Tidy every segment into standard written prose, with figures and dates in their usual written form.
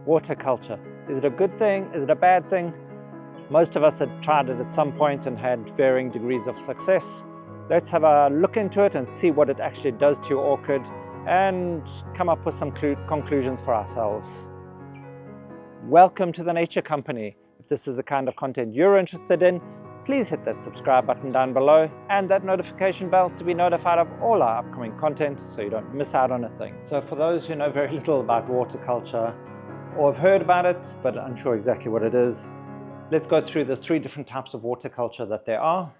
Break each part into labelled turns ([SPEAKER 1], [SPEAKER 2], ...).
[SPEAKER 1] Water culture. Is it a good thing? Is it a bad thing? Most of us had tried it at some point and had varying degrees of success. Let's have a look into it and see what it actually does to your orchid and come up with some conclusions for ourselves. Welcome to the Nature Company. If this is the kind of content you're interested in, please hit that subscribe button down below and that notification bell to be notified of all our upcoming content so you don't miss out on a thing. So for those who know very little about water culture or have heard about it but unsure exactly what it is, let's go through the three different types of water culture that there are.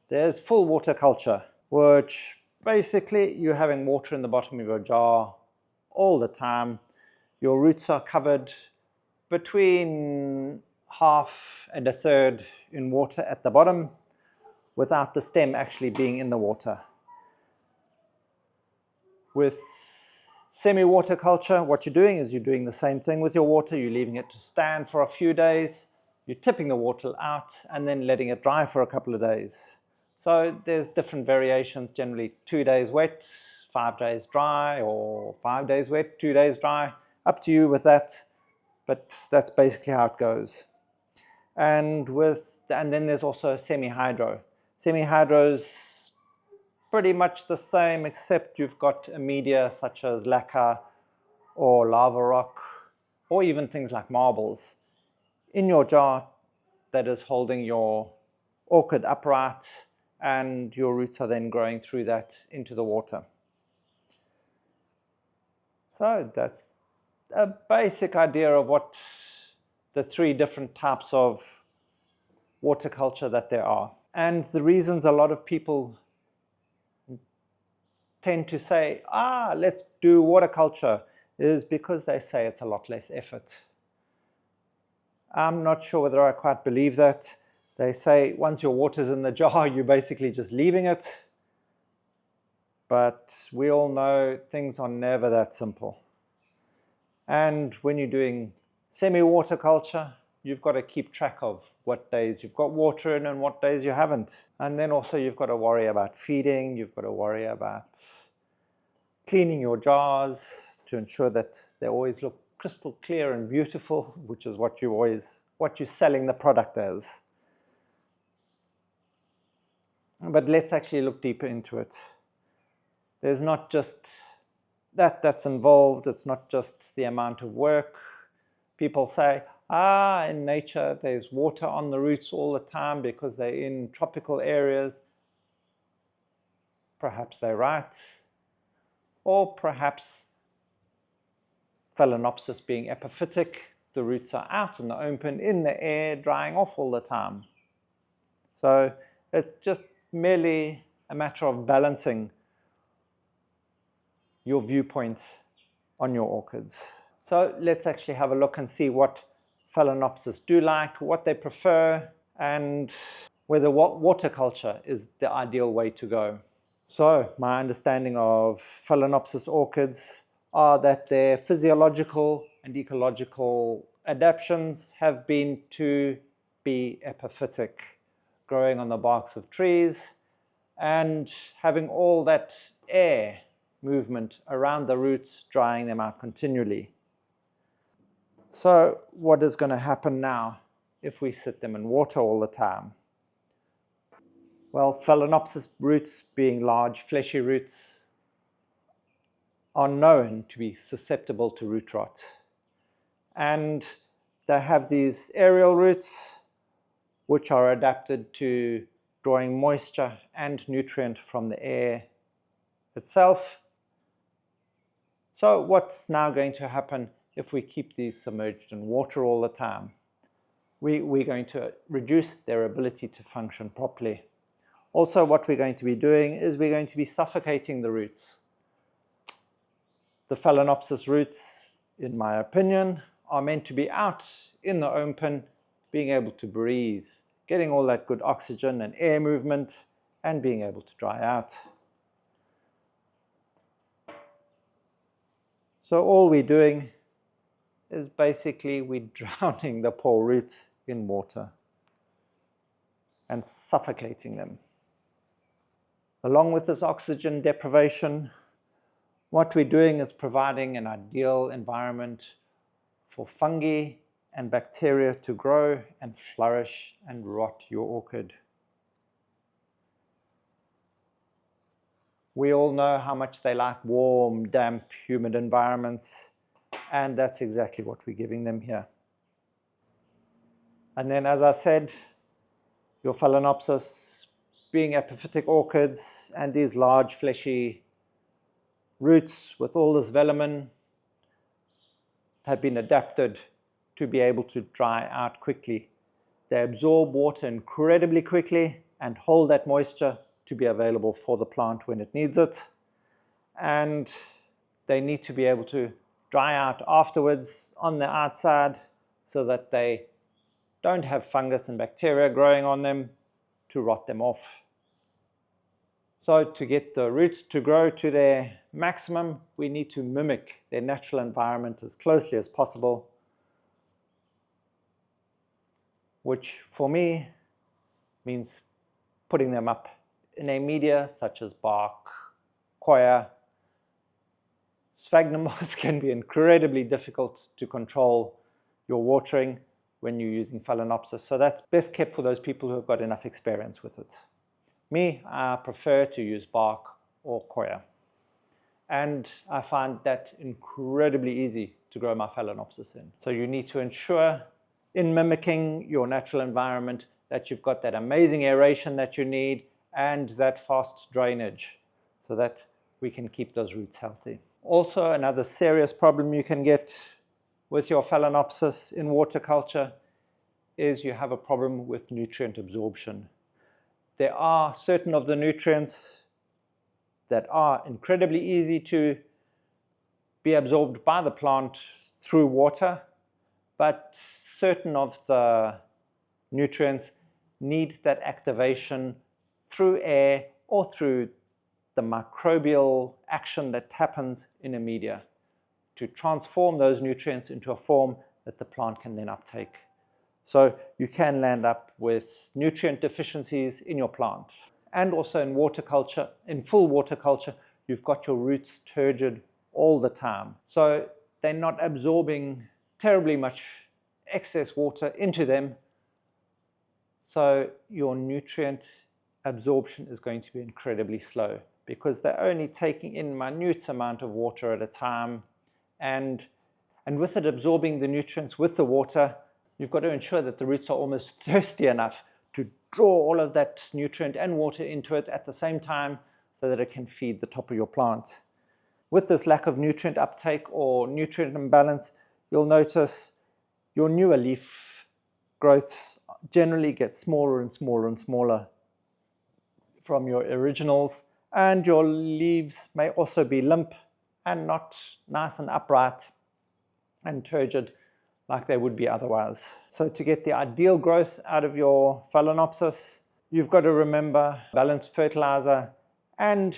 [SPEAKER 1] There's full water culture, which basically you're having water in the bottom of your jar all the time. Your roots are covered between half and a third in water at the bottom without the stem actually being in the water. With semi-water culture, what you're doing is you're doing the same thing with your water. You're leaving it to stand for a few days. You're tipping the water out and then letting it dry for a couple of days. So there's different variations, generally 2 days wet, 5 days dry, or 5 days wet, 2 days dry. Up to you with that, but that's basically how it goes. And then there's also semi-hydro. Semi-hydro's pretty much the same, except you've got a media such as lacquer or lava rock, or even things like marbles in your jar that is holding your orchid upright, and your roots are then growing through that into the water. So that's a basic idea of what the three different types of water culture that there are. And the reasons a lot of people tend to say, let's do water culture, is because they say it's a lot less effort. I'm not sure whether I quite believe that. They say once your water's in the jar, you're basically just leaving it. But we all know things are never that simple. And when you're doing semi-water culture, you've got to keep track of what days you've got water in and what days you haven't. And then also you've got to worry about feeding, you've got to worry about cleaning your jars to ensure that they always look crystal clear and beautiful, which is what you're selling the product as. But let's actually look deeper into it. There's not just that's involved, it's not just the amount of work. People say, in nature there's water on the roots all the time because they're in tropical areas. Perhaps they're right. Or perhaps Phalaenopsis being epiphytic, the roots are out in the open, in the air, drying off all the time. So it's just merely a matter of balancing your viewpoint on your orchids. So let's actually have a look and see what Phalaenopsis do like, what they prefer, and whether water culture is the ideal way to go. So my understanding of Phalaenopsis orchids are that their physiological and ecological adaptations have been to be epiphytic, growing on the barks of trees and having all that air movement around the roots, drying them out continually. So what is going to happen now if we sit them in water all the time? Well, Phalaenopsis roots, being large fleshy roots, are known to be susceptible to root rot. And they have these aerial roots which are adapted to drawing moisture and nutrient from the air itself. So what's now going to happen if we keep these submerged in water all the time? We're going to reduce their ability to function properly. Also, what we're going to be doing is we're going to be suffocating the roots. The Phalaenopsis roots, in my opinion, are meant to be out in the open, being able to breathe, getting all that good oxygen and air movement, and being able to dry out. So all we're doing is basically we're drowning the poor roots in water and suffocating them. Along with this oxygen deprivation, what we're doing is providing an ideal environment for fungi and bacteria to grow and flourish and rot your orchid. We all know how much they like warm, damp, humid environments, and that's exactly what we're giving them here. And then, as I said, your Phalaenopsis being epiphytic orchids and these large fleshy roots with all this velamen have been adapted to be able to dry out quickly. They absorb water incredibly quickly and hold that moisture to be available for the plant when it needs it. And they need to be able to dry out afterwards on the outside so that they don't have fungus and bacteria growing on them to rot them off. So to get the roots to grow to their maximum, we need to mimic their natural environment as closely as possible, which for me means putting them up in a media such as bark, coir. Sphagnum moss can be incredibly difficult to control your watering when you're using Phalaenopsis, so that's best kept for those people who have got enough experience with it. Me, I prefer to use bark or coir, and I find that incredibly easy to grow my Phalaenopsis in. So you need to ensure in mimicking your natural environment that you've got that amazing aeration that you need and that fast drainage so that we can keep those roots healthy. Also, another serious problem you can get with your Phalaenopsis in water culture is you have a problem with nutrient absorption. There are certain of the nutrients that are incredibly easy to be absorbed by the plant through water, but certain of the nutrients need that activation through air or through the microbial action that happens in a media to transform those nutrients into a form that the plant can then uptake. So you can land up with nutrient deficiencies in your plant. And also in water culture, in full water culture, you've got your roots turgid all the time. So they're not absorbing terribly much excess water into them. So your nutrient absorption is going to be incredibly slow because they're only taking in minute amount of water at a time. And with it absorbing the nutrients with the water, you've got to ensure that the roots are almost thirsty enough to draw all of that nutrient and water into it at the same time so that it can feed the top of your plant. With this lack of nutrient uptake or nutrient imbalance, you'll notice your newer leaf growths generally get smaller and smaller and smaller from your originals, and your leaves may also be limp and not nice and upright and turgid like they would be otherwise. So to get the ideal growth out of your Phalaenopsis, you've got to remember balanced fertilizer and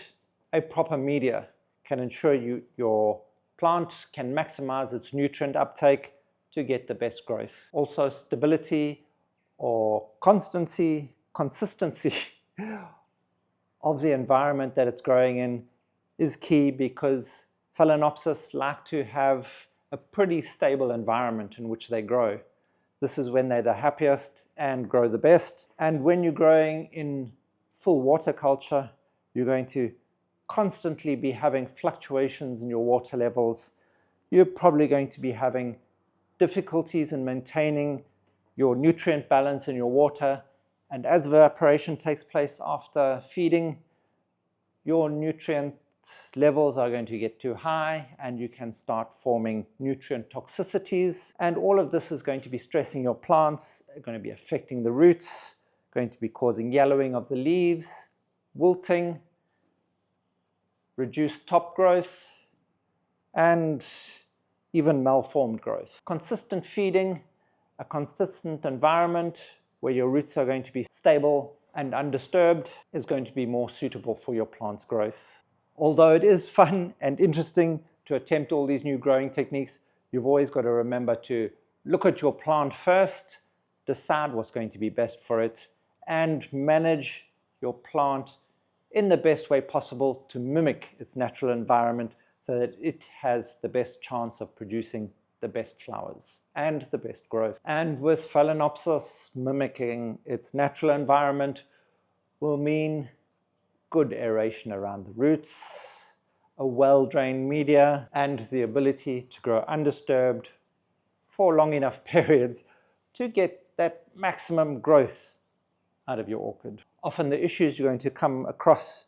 [SPEAKER 1] a proper media can ensure your plant can maximize its nutrient uptake to get the best growth. Also, stability or consistency of the environment that it's growing in is key because Phalaenopsis like to have a pretty stable environment in which they grow. This is when they're the happiest and grow the best. And when you're growing in full water culture, you're going to constantly be having fluctuations in your water levels. You're probably going to be having difficulties in maintaining your nutrient balance in your water. And as evaporation takes place after feeding, your nutrient levels are going to get too high and you can start forming nutrient toxicities. And all of this is going to be stressing your plants, going to be affecting the roots, going to be causing yellowing of the leaves, wilting, reduced top growth, and even malformed growth. Consistent feeding, a consistent environment where your roots are going to be stable and undisturbed is going to be more suitable for your plant's growth. Although it is fun and interesting to attempt all these new growing techniques, you've always got to remember to look at your plant first, decide what's going to be best for it, and manage your plant in the best way possible to mimic its natural environment so that it has the best chance of producing the best flowers and the best growth. And with Phalaenopsis, mimicking its natural environment will mean good aeration around the roots, a well-drained media, and the ability to grow undisturbed for long enough periods to get that maximum growth out of your orchid. Often the issues you're going to come across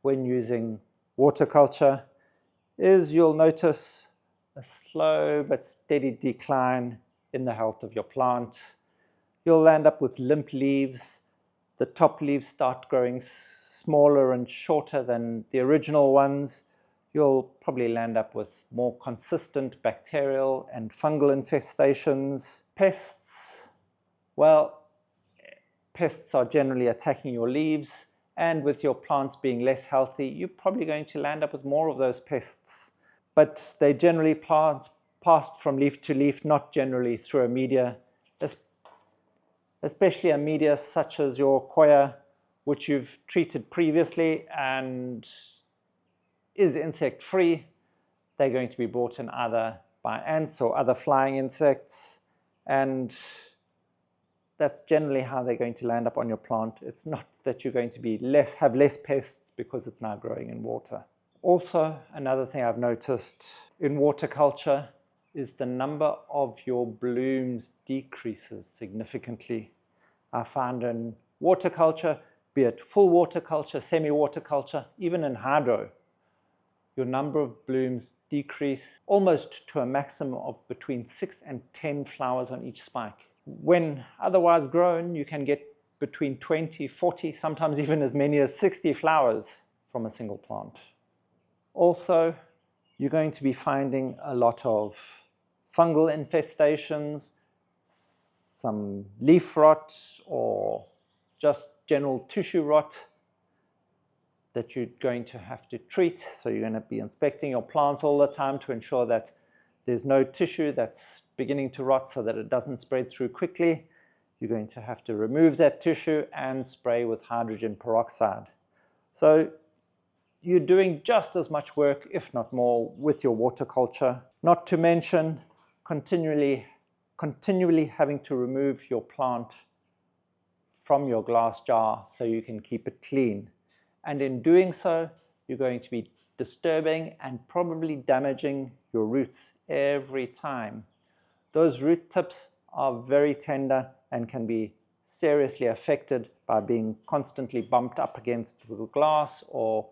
[SPEAKER 1] when using water culture is you'll notice a slow but steady decline in the health of your plant. You'll end up with limp leaves. The top leaves start growing smaller and shorter than the original ones. You'll probably land up with more consistent bacterial and fungal infestations. Pests, well, pests are generally attacking your leaves, and with your plants being less healthy, you're probably going to land up with more of those pests. But they generally passed from leaf to leaf, not generally through a media, especially a media such as your coir, which you've treated previously and is insect-free. They're going to be brought in either by ants or other flying insects, and that's generally how they're going to land up on your plant. It's not that you're going to have less pests because it's now growing in water. Also, another thing I've noticed in water culture is the number of your blooms decreases significantly. I found in water culture, be it full water culture, semi-water culture, even in hydro, your number of blooms decrease almost to a maximum of between 6 and 10 flowers on each spike. When otherwise grown, you can get between 20, 40, sometimes even as many as 60 flowers from a single plant. Also, you're going to be finding a lot of fungal infestations, some leaf rot, or just general tissue rot that you're going to have to treat. So you're going to be inspecting your plants all the time to ensure that there's no tissue that's beginning to rot so that it doesn't spread through quickly. You're going to have to remove that tissue and spray with hydrogen peroxide. So you're doing just as much work, if not more, with your water culture. Not to mention continually having to remove your plant from your glass jar so you can keep it clean. And in doing so, you're going to be disturbing and probably damaging your roots every time. Those root tips are very tender and can be seriously affected by being constantly bumped up against the glass or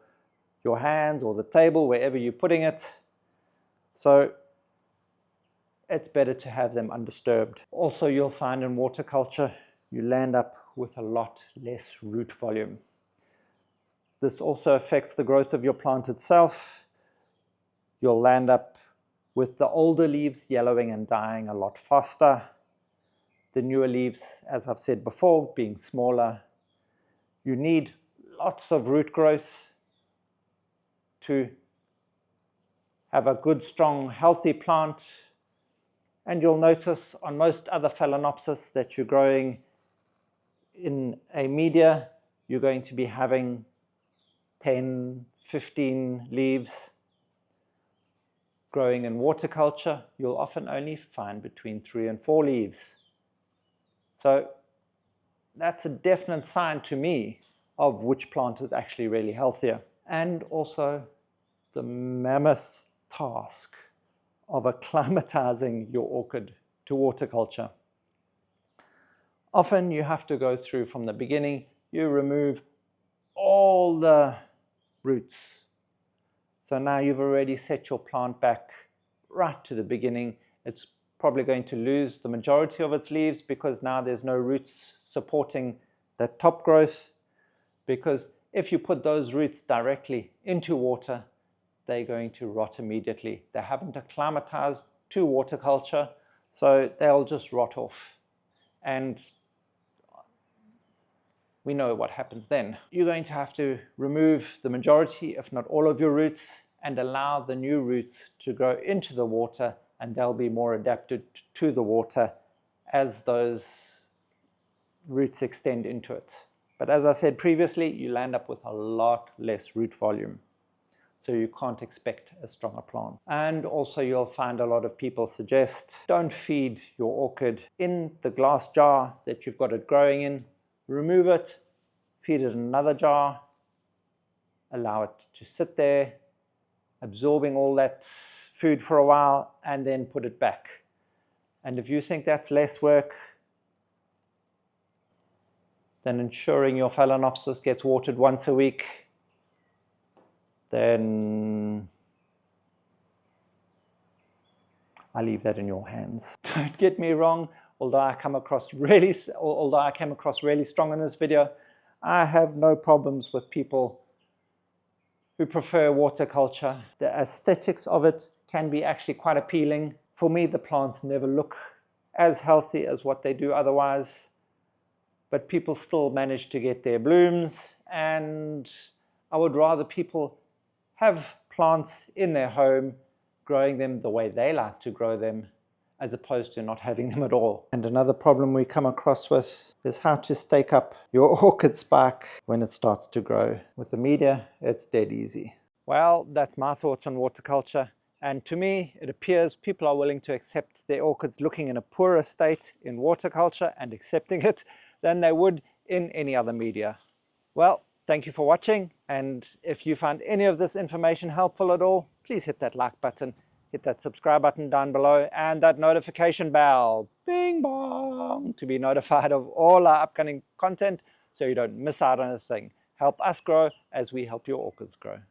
[SPEAKER 1] your hands or the table, wherever you're putting it. So it's better to have them undisturbed. Also, you'll find in water culture, you land up with a lot less root volume. This also affects the growth of your plant itself. You'll land up with the older leaves yellowing and dying a lot faster. The newer leaves, as I've said before, being smaller. You need lots of root growth to have a good, strong, healthy plant. And you'll notice on most other Phalaenopsis that you're growing in a media, you're going to be having 10, 15 leaves. Growing in water culture, you'll often only find between 3 and 4 leaves. So that's a definite sign to me of which plant is actually really healthier. And also the mammoth task of acclimatizing your orchid to water culture. Often you have to go through from the beginning. You remove all the roots. So now you've already set your plant back right to the beginning. It's probably going to lose the majority of its leaves because now there's no roots supporting that top growth. Because if you put those roots directly into water, they're going to rot immediately. They haven't acclimatized to water culture, so they'll just rot off. And we know what happens then. You're going to have to remove the majority, if not all of your roots, and allow the new roots to grow into the water, and they'll be more adapted to the water as those roots extend into it. But as I said previously, you'll end up with a lot less root volume. so you can't expect a stronger plant. And also you'll find a lot of people suggest don't feed your orchid in the glass jar that you've got it growing in. Remove it, feed it in another jar, allow it to sit there, absorbing all that food for a while, and then put it back. And if you think that's less work than ensuring your Phalaenopsis gets watered once a week, then I leave that in your hands. Don't get me wrong, although I came across really strong in this video, I have no problems with people who prefer water culture. The aesthetics of it can be actually quite appealing. For me, the plants never look as healthy as what they do otherwise, but people still manage to get their blooms, and I would rather people have plants in their home, growing them the way they like to grow them, as opposed to not having them at all. And another problem we come across with is how to stake up your orchid spike when it starts to grow. With the media, it's dead easy. Well, that's my thoughts on water culture. And to me, it appears people are willing to accept their orchids looking in a poorer state in water culture and accepting it than they would in any other media. Well, thank you for watching, and if you found any of this information helpful at all, please hit that like button, hit that subscribe button down below, and that notification bell, bing bong, to be notified of all our upcoming content so you don't miss out on a thing. Help us grow as we help your orchids grow.